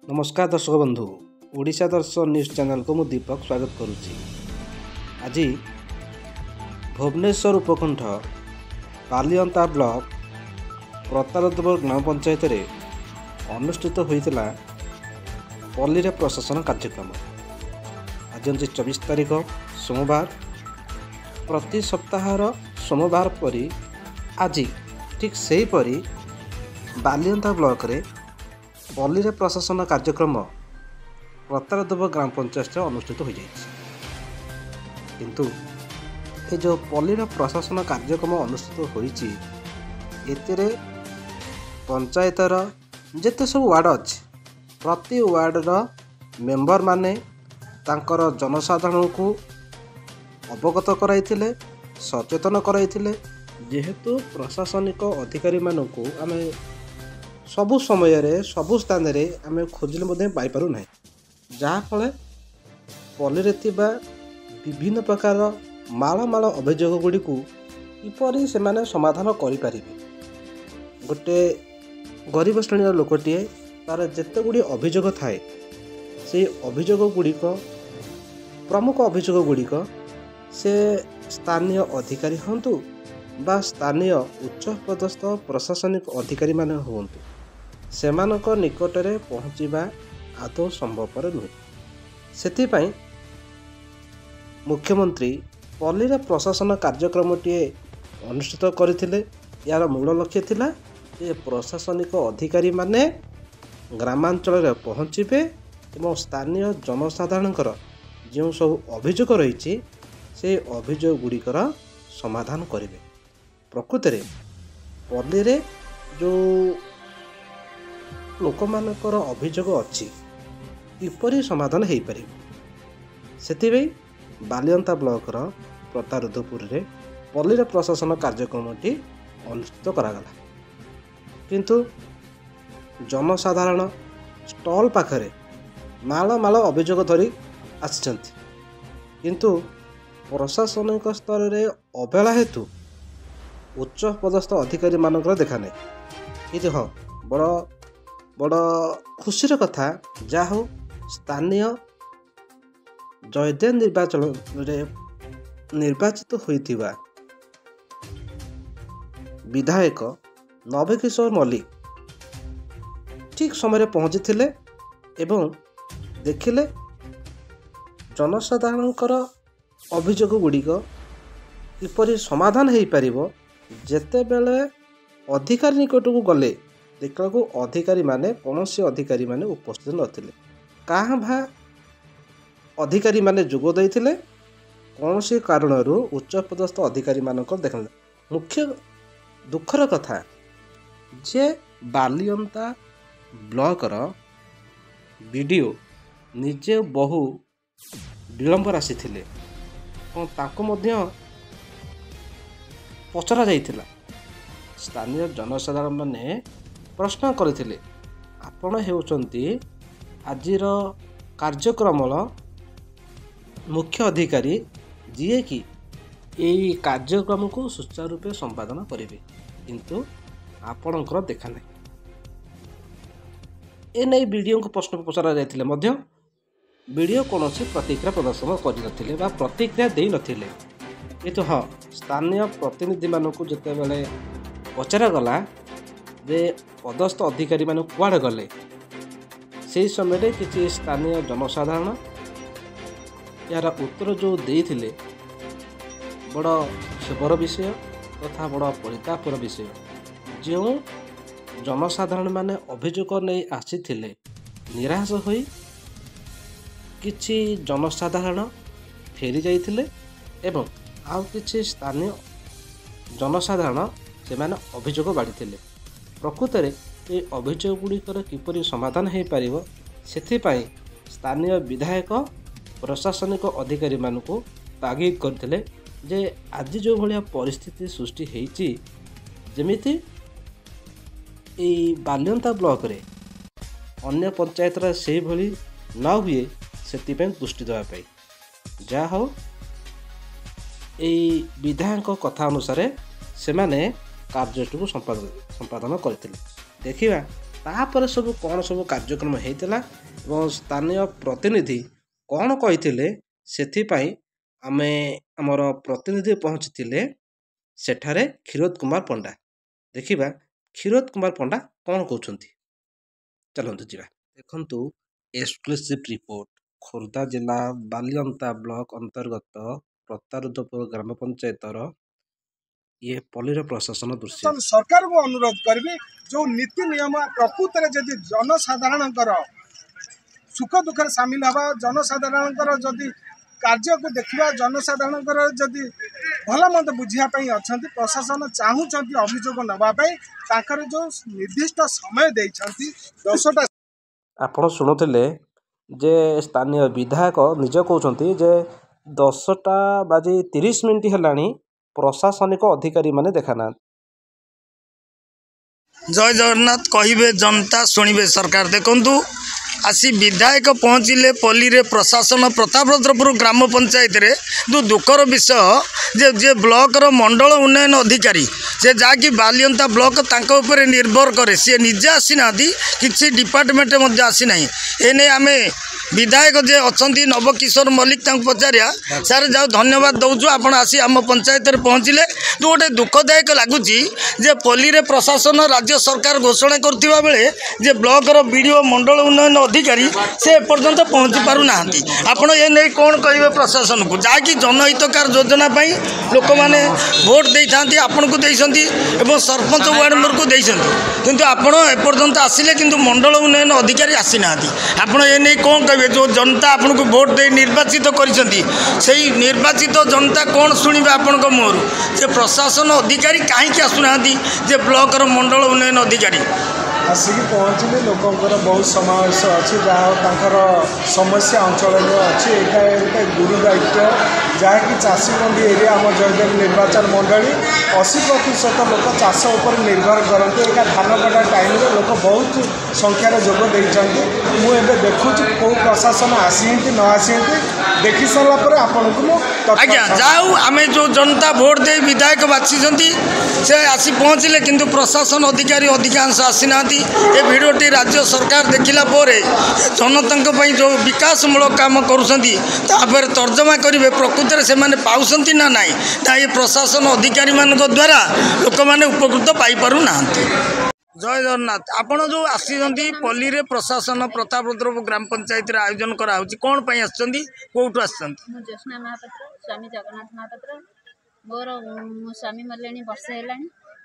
नमस्कार दर्शक बंधु ओडिशा दर्शन न्यूज चैनल को मु दीपक स्वागत करुच्ची। आज भुवनेश्वर उपकंठ बालियंता ब्लॉक प्रतारदेव ग्राम पंचायत रे अनुष्ठित होइतिला पल्लीरे प्रशासन कार्यक्रम। आज 24 तारिख सोमवार। प्रति सप्ताहर सोमवार परी आज ठीक से परी बालियंता ब्लॉक रे पल्लीरे प्रशासन कार्यक्रम प्रतारदेव ग्राम पंचायत अनुष्ठित हो जाए। किंतु ये जो पल्लीर प्रशासन कार्यक्रम अनुष्ठित होइछि एतिरे पंचायतर जेते सब वार्ड अच्छे प्रति वार्डर मेंबर माने तांकर जनसाधारण को अवगत कराइथिले, सचेतन कराइथिले। जेहेतु प्रशासनिक अधिकारी मानकु आमे सबु समय सबु स्थान आम खोजिले पाई पारु ना, जहाँफल पल्लीरे थिबा विभिन्न प्रकार माल अभियोग गुड़ी किपरि से समाधान करें। गोटे गरीब श्रेणी लोकटे तार जिते गुड़ी अभियोग थाए से अभियोग गुड़िक प्रमुख अभियोग गुड़िक से स्थानीय अधिकारी हंतु बा स्थानीय उच्च पदस्थ प्रशासनिक अधिकारी माने होंतु सेमानक निकटरे पहुँचवा आदौ संभवपर नुहे। सेथिपाई मुख्यमंत्री पल्लीरे प्रशासन कार्यक्रमटीए अनुष्ठित करथिले। यार मूल लक्ष्य थिला जे प्रशासनिक अधिकारी माने ग्रामांचल रे पहुँचे एवं स्थानीय जनसाधारणकर जो सब अभियोग रही से अभियोग गुड़िकर समाधान करेंगे। प्रकृत में पल्लीरे जो लोक मानकर अभियोग अच्छी किपरि समाधान हो पार से बालियंता ब्लॉकर प्रतारदेवपुर रे पल्लीरे प्रशासन कार्यक्रमटी अनुष्ठित करागला। किंतु जनसाधारण स्टॉल पाखरे माल अभियोग धरी आसिछंती, किंतु प्रशासनिक स्तर रे अवहेला हेतु उच्च पदस्थ अधिकारी मानकर देखा नहीं। ये हाँ बड़ खुशीर कथा जा हो स्थानीय जयदेव निर्वाचन रे निर्वाचित होइथिबा विधायक नवकिशोर मल्लिक ठीक समय पहुँची थिले एवं देखिले जनसाधारणकर अभियोग गुड़िक किपरि समाधान हो पारिबो। जेते बेले अधिकारी निकट को गले देखला को अधिकारी माने कौन से अधिकारी माने उपस्थित नथिले, कहाँ भा अधिकारी माने जोग दैथिले कौन से कारणरू उच्च पदस्थ अधिकारी मानक देखला। मुख्य दुखर कथा जे बालियंता ब्लॉकर वीडियो निजे बहु विलंबर आसीथिले ताको मध्य पचरा जाइथिला। स्थानीय जनसाधारण माने प्रश्न करथिले आपण हेउचंती आजिर कार्यक्रम मुख्य अधिकारी जी कि यही कार्यक्रम को सुचारू रूपे संपादन करेंगे, किंतु आपणकर देखा नहीं। एने वीडियो को प्रश्न पचरा जाइथिले मध्य वीडियो कौन प्रतिक्रिया प्रदर्शन करनथिले बा प्रतिक्रिया देई नथिले। किंतु हाँ स्थानीय प्रतिनिधि मानक जिते बेले पचरा गला जे पदस्थ अधिकारी मान कुआड़े गले से समय किसी स्थानीय जनसाधारण यार उत्तर जो देइथिले बड़ खेबर विषय तथा बड़ परितापर विषय। जो जनसाधारण माने अभियोग नहीं आसीथिले निराश होई किछि जनसाधारण फेरी जाइथिले एवं आउ किछि स्थानीय जनसाधारण से माने अभियोग बाढ़ी। प्रकृत में ये अभियोग गुड़िकर किपरि समाधान हो पारिबो सेथिपाई स्थानीय विधायक प्रशासनिक अधिकारी मानकु तागिद करथिले जे आज जो भलिया परिस्थिति सृष्टि हेछि जेमिति ए बालियंता ब्लॉक रे अन्य पंचायत रे सेही भली न हुए सेथिपाई दृष्टि देवा पाई जा हो एई विधायक कथा अनुसार से माने कार्यटी को संपादन करथिले। देखिबा तापर सब कौन सब कार्यक्रम होता एवं स्थानीय प्रतिनिधि कौन कही से आमे आमर प्रतिनिधि पहुँची सेठारे क्षीरोद कुमार पंडा देखिबा क्षीरोद कुमार पंडा कौन कहते चलतु जा देखु एक्सक्लूसिव रिपोर्ट खोर्धा जिला बालियंता ब्लॉक अंतर्गत प्रतारुद्धपुर ग्राम पंचायतर ये पल्लीर प्रशासन दृश्य सरकार को अनुरोध करी जो नीति नियम प्रकृत में जदि जनसाधारण सुख दुखे सामिल हवा जनसाधारण जदि कार्य को देखा जनसाधारण जदि भल मंद बुझापी अच्छा प्रशासन चाहूँगी अभियोग नापी जो निर्दिष्ट समय देती 10टा आपण शुणुले जे स्थानीय विधायक निज कहते जे 10टा बाजी 30 मिनिट है प्रशासनिक अधिकारी माने देखाना। जय जगन्नाथ कहिबे जनता शुणवे सरकार देखु आसी विधायक पहुँचले पल्ली रे प्रशासन प्रतापरुद्रपुर ग्राम पंचायत रे जो दुखर विषय जे जे ब्लॉक रो मंडल उन्नयन अधिकारी से जाकि बालियंता ब्लॉक तांको ऊपर निर्भर करे सी निजे आसी ना किसी डिपार्टमेंट मध्य आसी ना एने आमे विधायक जे अच्छी नवकिशोर मल्लिक पचारिया सर जाओ धन्यवाद दौचु आपण आसी आम पंचायत रे पहुँचले जो गोटे दुखदायक लगुच जे पल्ली रे प्रशासन राज्य सरकार घोषणा करथिबा बेले जे ब्लॉक रो बीडीओ मंडल उन्नयन अधिकारी से एपर्यंत पहुँची पारु नाहंती आपण ए नै कोन कहिबे प्रशासन को जाकि जनहितकार योजना पई लोक माने वोट देई थांती आपण को देइसंती एवं सरपंच वार्ड मेंबर को देइसंती किंतु आपण एपर्यंत आसिले किंतु मंडल उन्नयन अधिकारी आसी नाहंती आपण ए नै कोन कहिबे जो जनता आपण को वोट दे निर्वाचित करिसंती सेही निर्वाचित जनता कोन सुनिबे आपण को मोर जे प्रशासन अधिकारी काहे कि आसु नाहंती जे ब्लॉक रो मंडल उन्नयन अधिकारी आसिक पहुँचले लोकंर बहुत समावेश अच्छी जहाँ समस्या अंचल अच्छी यहाँ गोटे गुरु दायित्व जहाँकि चाषी मंडी एरिया आम जयदेव निर्वाचन मंडली 80% लोक चाष उपर निर्भर करते यहाँ धान कटा टाइम लोक बहुत संख्यार जोग देते मुझे देखुँ कौ प्रशासन आसी न आसी देखी सारापर आपको आज्ञा जाऊ आम जो जनता भोट दे विधायक बाछी से आसी पहुँचले किंतु प्रशासन अधिकारी अधिकांश आसी ना ये भिडटी राज्य सरकार देखला जनता जो विकासमूलक काम कर तर्जमा करेंगे प्रकृत में से पाँच ना ना ये प्रशासन अधिकारी मान द्वारा लोक मैंने उपकृत पाइपू ना। जय जगन्नाथ आपण जो आसी पल्ली रे प्रशासन प्रतापरुद्रपुर ग्राम पंचायत रे आयोजन करा कौन कौटू ज्योत्ना महापात्र स्वामी जगन्नाथ महापात्र मोर स्वामी मरले वर्ष है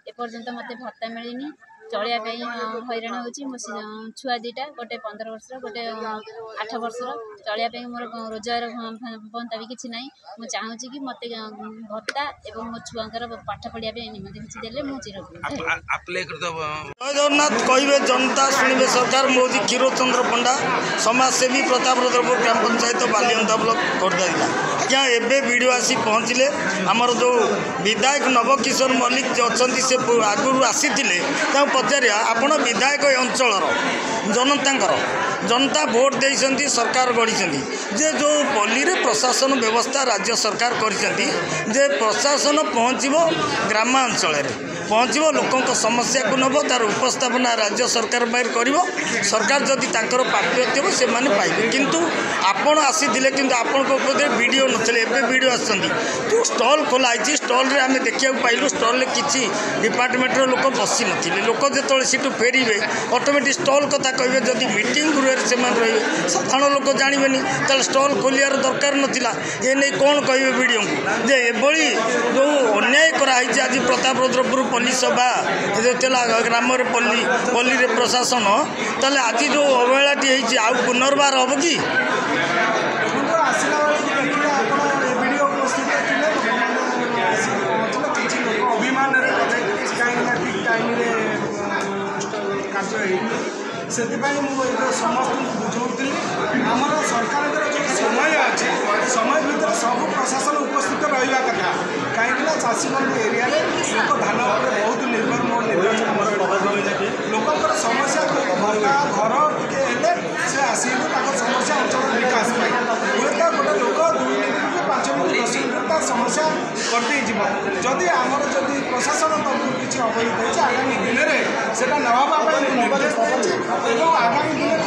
एपर्यंत मत भत्ता मिलनी चलिया हैरान हो मो छुआ दीटा गोटे 15 वर्ष गोटे 8 वर्ष चलिया मोर रोजगार बंता भी किसी ना मुझे चाहूँगी कि मत भत्ता और मो छुआर पाठ पढ़ाई निमंते किसी देले जय जगन्नाथ कहे जनता शुणे सरकार मोदी क्षीरोद चंद्र पंडा समाजसेवी प्रतापरुद्रपुर ग्राम पंचायत बालियंता ब्लॉक खोर्धा जिला क्या एवं वीडियो आसी पहुँचले आमर जो विधायक नवकिशोर मल्लिक जो अच्छा से आगुरी आसी पचारिया आपण विधायक अंचल जनता भोट देइसंती सरकार गढ़ी जे जो पल्ली रे प्रशासन व्यवस्था राज्य सरकार करिसंती जे प्रशासन पहुँचो ग्रामांचल पहुँचो लोकों समस्या को नब तार उपस्थापना राज्य सरकार कर सरकार जदि प्राप्य थे से पाइबे किंतु आपण आसी किंतु आपण वीडियो नथिले एबे वीडियो आछंती जो स्टॉल खोलाई स्टॉल रे आमे देखिया पाइलु स्टॉल रे किछि डिपार्टमेंट रो लोक बसी नथिले लोक जेतळे सिटु फेरिबे ऑटोमेटिक स्टॉल कथा कहबे जदि मीटिंग गृह से रहिबे साधारण लोक जानबेनी ताले स्टॉल खोलियार दरकार नथिला ए नै कोन कहबे वीडियो को जे एबळी जो अन्याय करा हिज आज प्रतापरुद्रपुर पल्ली सभा जेतेला ग्राम रे पल्ली रे प्रशासन ताले आज जो अवहेलाटी हिज आ पुनर्बार हबो कि से समस्त बुझाऊली आमर सरकार जो समय अच्छे समय भर सब प्रशासन उपस्थित रहा कथा कहीं चाषी मंडी एरिया लोक धान बहुत निर्भर मोर निर्वाचन लोक समस्या घर टे से आसिक समस्या अंचल विकास हुए गोटे लोक 2 मिनिट 5 मिनिट 10 मिनिट समस्या करते जदि आमर जदि प्रशासन କିଛି ଅବହିତ ହେଇଛି। ଆଗାମୀ ଦିନରେ ସେଟା ନେବା ପାଇଁ ନିର୍ଦ୍ଦେଶ ଦେଇଛି ଏବଂ ଆଗାମୀ ଦିନରେ